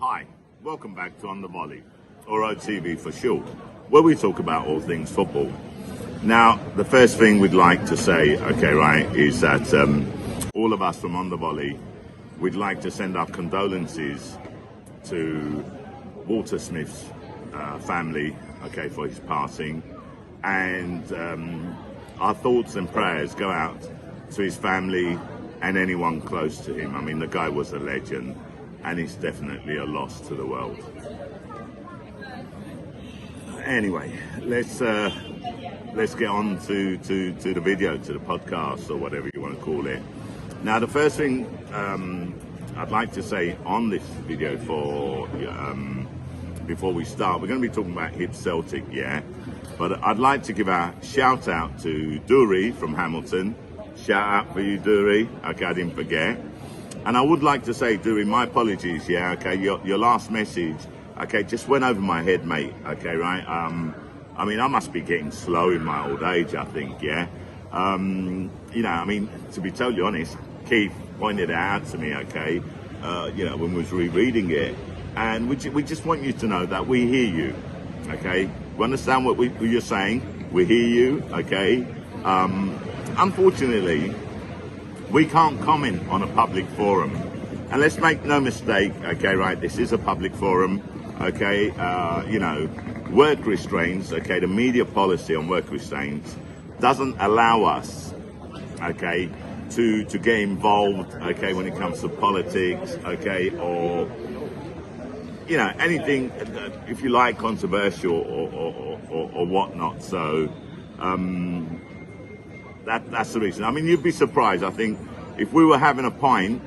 Hi, welcome back to On the Volley, or OTV for short, where we talk about all things football. Now, the first thing we'd like to say, is that all of us from On the Volley, we'd like to send our condolences to Walter Smith's family, for his passing, and our thoughts and prayers go out to his family and anyone close to him. I mean, the guy was a legend, and he's definitely a loss to the world. Anyway, let's get on to the video, to the podcast, or whatever you want to call it. Now, the first thing I'd like to say on this video before we start, we're going to be talking about Hibs Celtic, but I'd like to give a shout out to Dury from Hamilton. Shout out for you, Dury. I didn't forget. And I would like to say, Dury, my apologies, your last message, just went over my head, mate, right? I mean, I must be getting slow in my old age, I think, to be totally honest, Keith pointed it out to me, when we was rereading it, and we just want you to know that we hear you, We understand what you're saying, we hear you, Unfortunately, we can't comment on a public forum. And let's make no mistake, this is a public forum, work restraints, the media policy on work restraints doesn't allow us, to get involved, when it comes to politics, or, anything, if you like, controversial or whatnot. So, that's the reason. I mean, you'd be surprised, I think, if we were having a pint,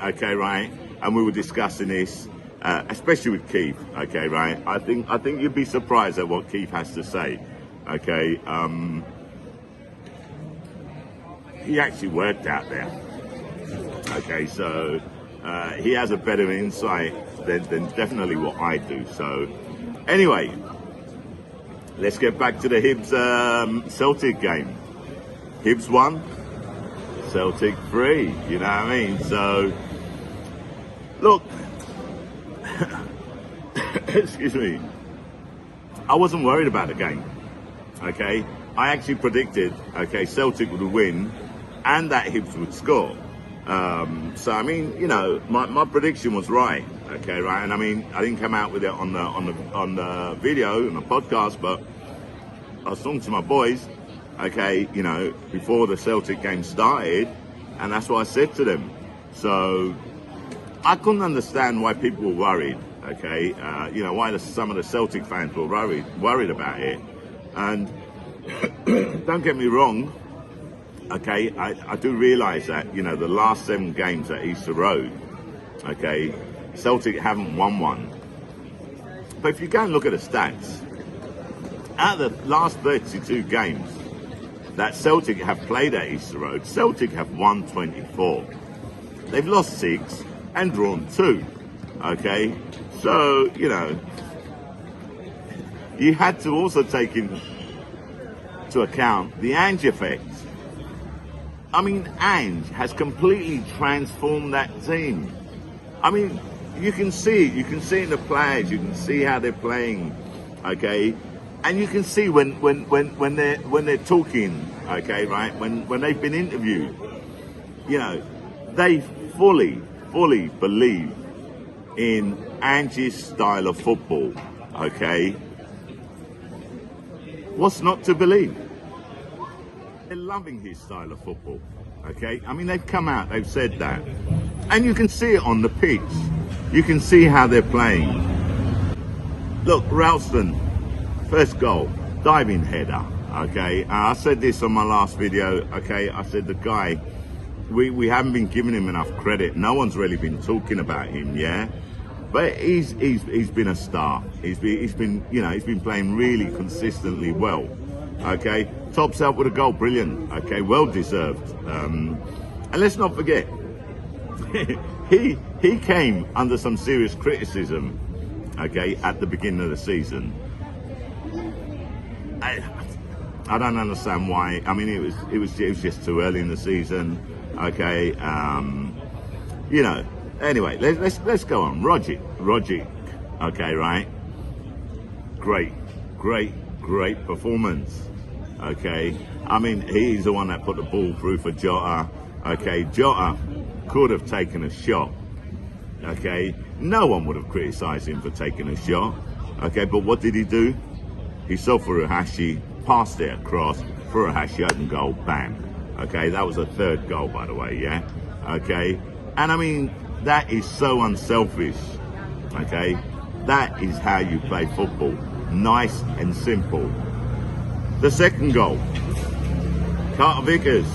and we were discussing this, especially with Keith, I think you'd be surprised at what Keith has to say, He actually worked out there, so he has a better insight than definitely what I do. So, anyway, let's get back to the Hibs Celtic game. Hibs 1, Celtic 3, you know what I mean? So, look, excuse me, I wasn't worried about the game, I actually predicted, Celtic would win and that Hibs would score. So, I mean, my prediction was right, right? And I mean, I didn't come out with it on the video, on the podcast, but I was talking to my boys, before the Celtic game started, and that's what I said to them. So I couldn't understand why people were worried, why some of the Celtic fans were worried about it. And don't get me wrong, I do realise that, the last 7 games at Easter Road, Celtic haven't won one. But if you go and look at the stats, out of the last 32 games that Celtic have played at Easter Road, Celtic have won 24. They've lost 6 and drawn 2. So, you had to also take into account the Ange effect. I mean, Ange has completely transformed that team. I mean, you can see it in the players, you can see how they're playing, and you can see when they're talking, when they've been interviewed, they fully believe in Ange's style of football, What's not to believe? They're loving his style of football, I mean, they've come out, they've said that. And you can see it on the pitch. You can see how they're playing. Look, Ralston, first goal, diving header, I said this on my last video, I said the guy, we haven't been giving him enough credit. No one's really been talking about him, but he's been a star. He's been playing really consistently well, tops out with a goal, brilliant, well deserved. And let's not forget, he came under some serious criticism, at the beginning of the season. I don't understand why. I mean, it was just too early in the season. Anyway, let's go on. Rogic, okay, right? Great performance. Okay, I mean, he's the one that put the ball through for Jota. Okay, Jota could have taken a shot. Okay, no one would have criticised him for taking a shot. Okay, but what did he do? He saw Furuhashi, passed it across, Furuhashi open goal, bam. Okay, that was a third goal, by the way, yeah? Okay, and I mean, that is so unselfish. Okay, that is how you play football. Nice and simple. The second goal, Carter Vickers.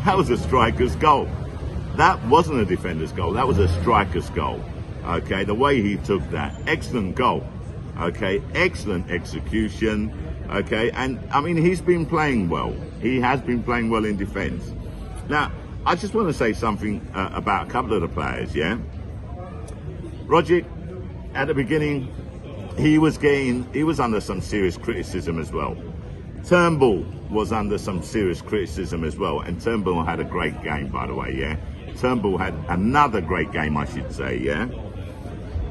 That was a striker's goal. That wasn't a defender's goal. That was a striker's goal. Okay, the way he took that, excellent goal. Okay, excellent execution. Okay, and I mean, he's been playing well. He has been playing well in defence. Now, I just want to say something about a couple of the players. Yeah, Rogic, at the beginning, he was under some serious criticism as well. Turnbull was under some serious criticism as well, and Turnbull had a great game, by the way, yeah? Turnbull had another great game, I should say, yeah?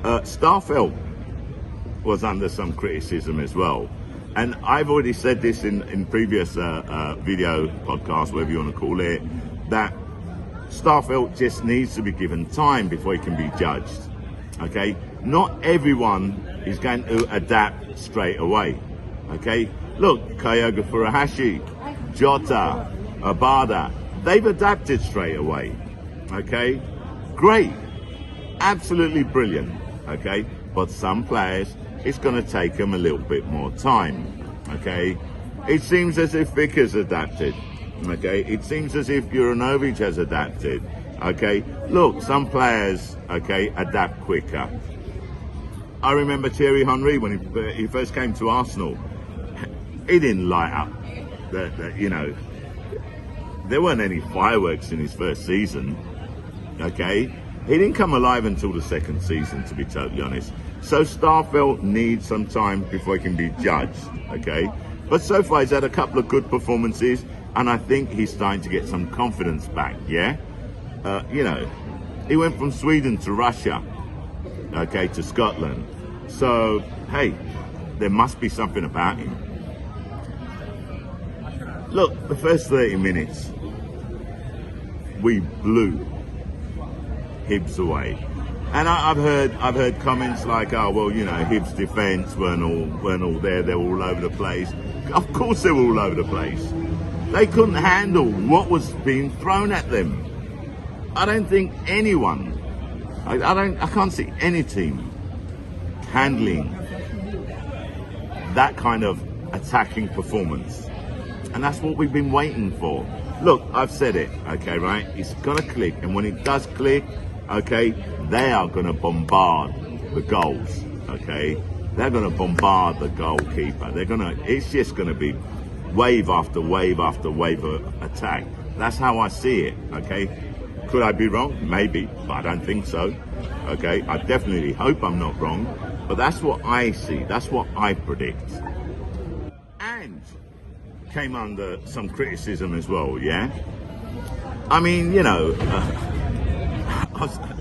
Starfelt was under some criticism as well. And I've already said this in previous video podcast, whatever you want to call it, that Starfelt just needs to be given time before he can be judged, okay? Not everyone is going to adapt straight away, okay? Look, Kyogo Furuhashi, Jota, Abada, they've adapted straight away, okay? Great, absolutely brilliant, okay? But some players, it's going to take them a little bit more time, okay? It seems as if Vickers adapted, okay? It seems as if Juranovic has adapted, okay? Look, some players, okay, adapt quicker. I remember Thierry Henry when he first came to Arsenal. He didn't light up. You know, there weren't any fireworks in his first season. Okay, he didn't come alive until the second season, to be totally honest. So Starfelt needs some time before he can be judged. Okay, but so far he's had a couple of good performances, and I think he's starting to get some confidence back. Yeah, you know, he went from Sweden to Russia. Okay, to Scotland. So, hey, there must be something about him. Look, the first 30 minutes, we blew Hibs away. And I've heard comments like, oh, well, you know, Hibs' defence weren't all there, they were all over the place. Of course they were all over the place. They couldn't handle what was being thrown at them. I don't think anyone, I can't see any team handling that kind of attacking performance. And that's what we've been waiting for. Look, I've said it, okay, right? It's gonna click, and when it does click, okay, they are gonna bombard the goals, okay? They're gonna bombard the goalkeeper. It's just gonna be wave after wave after wave of attack. That's how I see it, okay? Could I be wrong? Maybe, but I don't think so. Okay, I definitely hope I'm not wrong, but that's what I see. That's what I predict. And came under some criticism as well, yeah? I mean, you know,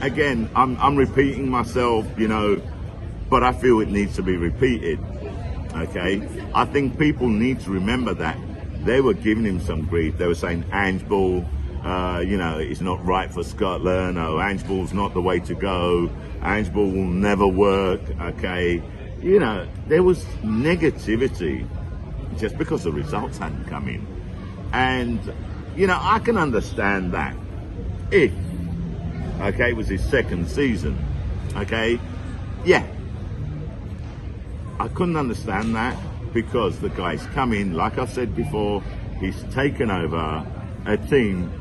again, I'm repeating myself, you know, but I feel it needs to be repeated, okay? I think people need to remember that they were giving him some grief. They were saying Angeball, you know, it's not right for Scotland. Oh, Angeball's not the way to go. Angeball will never work. Okay, you know, there was negativity just because the results hadn't come in, and you know, I can understand that if, okay, it was his second season. Okay, yeah, I couldn't understand that because the guy's come in, like I've said before, he's taken over a team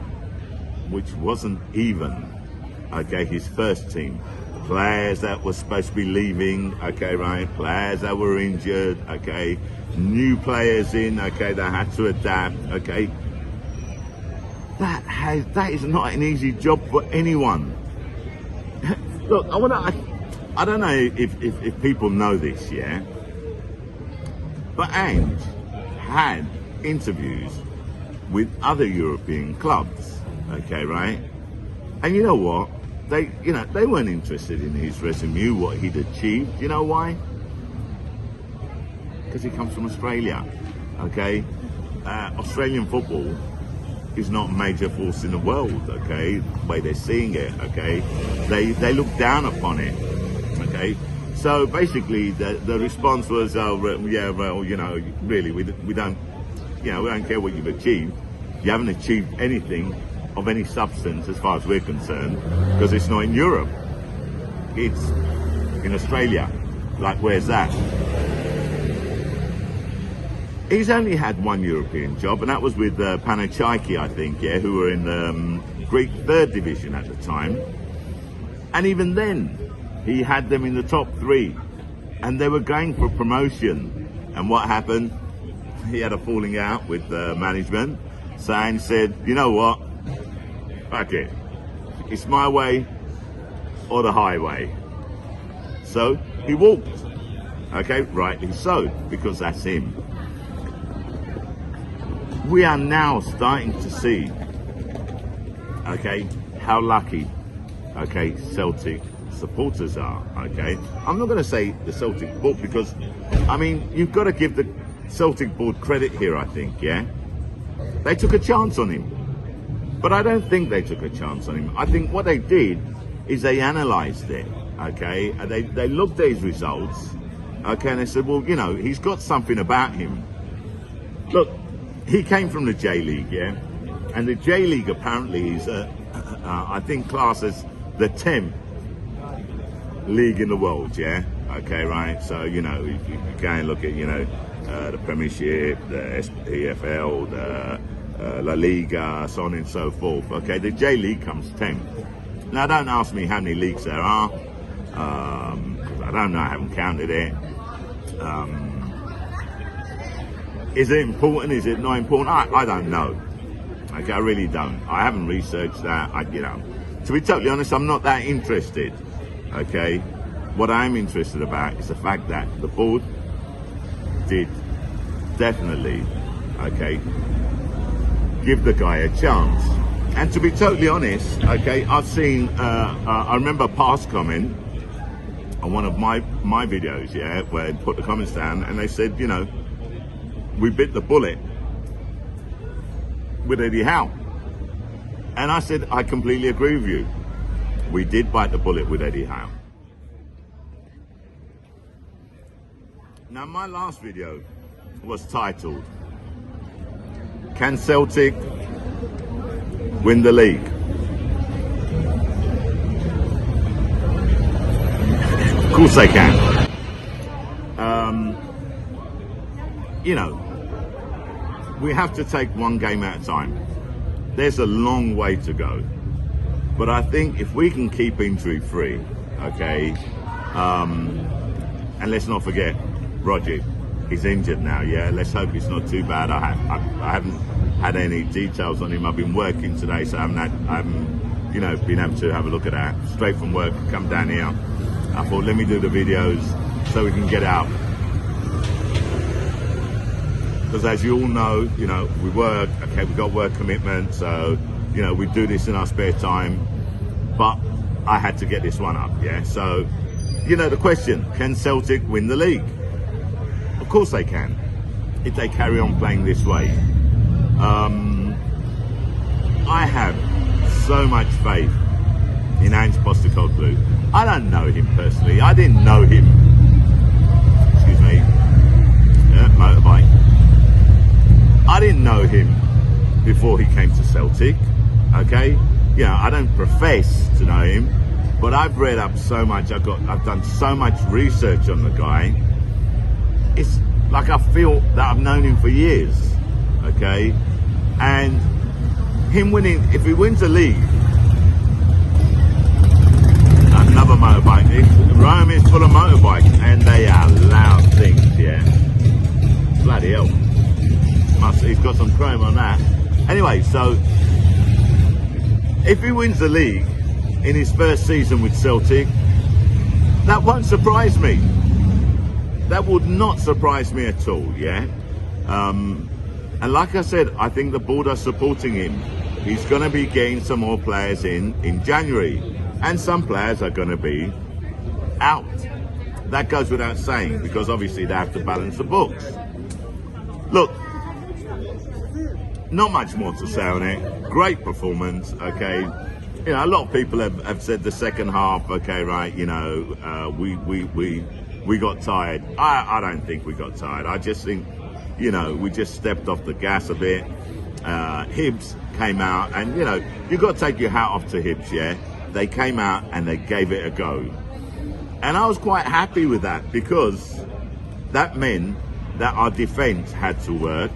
which wasn't even, okay, his first team. Players that were supposed to be leaving, okay, right, players that were injured, okay, new players in, okay, that had to adapt, okay. That is not an easy job for anyone. Look, I don't know if people know this, yeah, but Ange had interviews with other European clubs. Okay, right? And you know what? they weren't interested in his resume, what he'd achieved. You know why? Because he comes from Australia, okay? Australian football is not a major force in the world, okay? The way they're seeing it, okay? They look down upon it, okay? So basically, the response was, yeah, well, really, we don't care what you've achieved. You haven't achieved anything of any substance as far as we're concerned, because it's not in Europe. It's in Australia. Like, where's that? He's only had one European job, and that was with Panathinaikos, I think, yeah, who were in the Greek third division at the time. And even then, he had them in the top three, and they were going for promotion. And what happened? He had a falling out with management. So Ange said, you know what? Fuck it. It's my way or the highway. So he walked. Okay, rightly so, because that's him. We are now starting to see, okay, how lucky, okay, Celtic supporters are, okay? I'm not going to say the Celtic board, because, I mean, you've got to give the Celtic board credit here, I think, yeah? They took a chance on him. But I don't think they took a chance on him. I think what they did is they analysed it, okay? And they looked at his results, okay, and they said, well, he's got something about him. Look, he came from the J League, yeah? And the J League apparently is, I think, classed as the 10th league in the world, yeah? Okay, right? So, if you go and look at, the Premiership, the EFL, the La Liga, so on and so forth, okay? The J League comes 10th. Now, don't ask me how many leagues there are. I don't know, I haven't counted it. Is it important? Is it not important? I don't know. Okay, I really don't. I haven't researched that. To be totally honest, I'm not that interested. Okay, what I'm interested about is the fact that the board did definitely, okay, give the guy a chance. And to be totally honest, okay, I've seen. I remember a past comment on one of my videos, yeah, where I put the comments down, and they said, we bit the bullet with Eddie Howe. And I said, I completely agree with you. We did bite the bullet with Eddie Howe. Now, my last video was titled, Can Celtic Win the League? Of course they can. We have to take one game at a time. There's a long way to go. But I think if we can keep injury free, okay, and let's not forget, Roger is injured now, yeah? Let's hope it's not too bad. I haven't had any details on him. I've been working today, so I haven't been able to have a look at that. Straight from work, come down here. I thought, let me do the videos so we can get out. Because as you all know, we work, okay, we've got work commitments, so, we do this in our spare time. But I had to get this one up, yeah? So, the question, can Celtic win the league? Of course they can, if they carry on playing this way. I have so much faith in Ange Postecoglou. I don't know him personally. I didn't know him. Excuse me. Yeah, motorbike. I didn't know him before he came to Celtic. Okay? I don't profess to know him, but I've read up so much. I've done so much research on the guy. It's like I feel that I've known him for years. Okay? And him winning, if he wins the league, another motorbike. Rome is full of motorbikes, and they are loud things, yeah. Bloody hell. He's got some chrome on that. Anyway, so if he wins the league in his first season with Celtic, that won't surprise me. That would not surprise me at all, yeah. And like I said, I think the board are supporting him. He's going to be getting some more players in January. and some players are going to be out. That goes without saying, because obviously they have to balance the books. Look, not much more to say on it. Great performance, okay. You know, a lot of people have said the second half, okay, right, you know, we got tired. I don't think we got tired. I just think, you know, we just stepped off the gas a bit. Hibs came out, and, you know, you've got to take your hat off to Hibs, yeah? They came out and they gave it a go. And I was quite happy with that, because that meant that our defence had to work,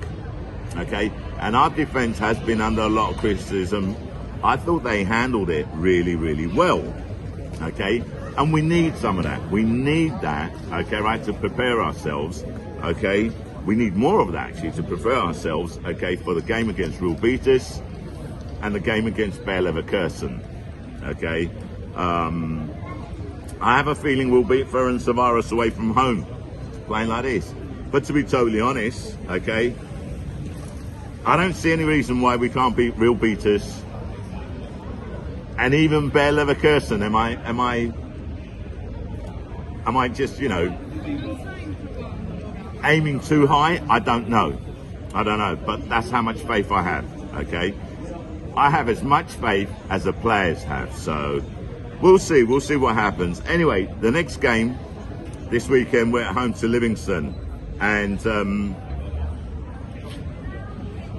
okay? And our defence has been under a lot of criticism. I thought they handled it really, really well, okay? And we need some of that. We need that, okay, right, to prepare ourselves, okay? We need more of that, actually, to prepare ourselves, okay, for the game against Real Betis and the game against Bayer Leverkusen, okay? I have a feeling we'll beat Ferencvaros away from home, playing like this. But to be totally honest, okay, I don't see any reason why we can't beat Real Betis and even Bayer Leverkusen. Am I just, you know, aiming too high? I don't know, but that's how much faith I have, okay? I have as much faith as the players have, so we'll see what happens. Anyway, the next game this weekend, we're at home to Livingston, and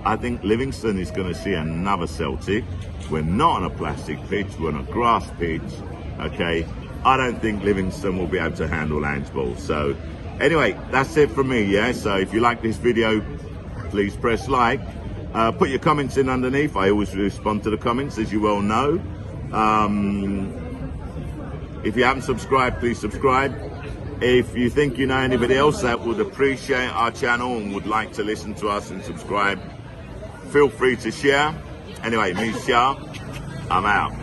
I think Livingston is going to see another Celtic. We're not on a plastic pitch, we're on a grass pitch, okay? I don't think Livingston will be able to handle Angeball. So anyway, that's it from me, yeah? So if you like this video, please press like. Put your comments in underneath. I always respond to the comments, as you well know. If you haven't subscribed, please subscribe. If you think you know anybody else that would appreciate our channel and would like to listen to us and subscribe, feel free to share. Anyway, me, Shah, I'm out.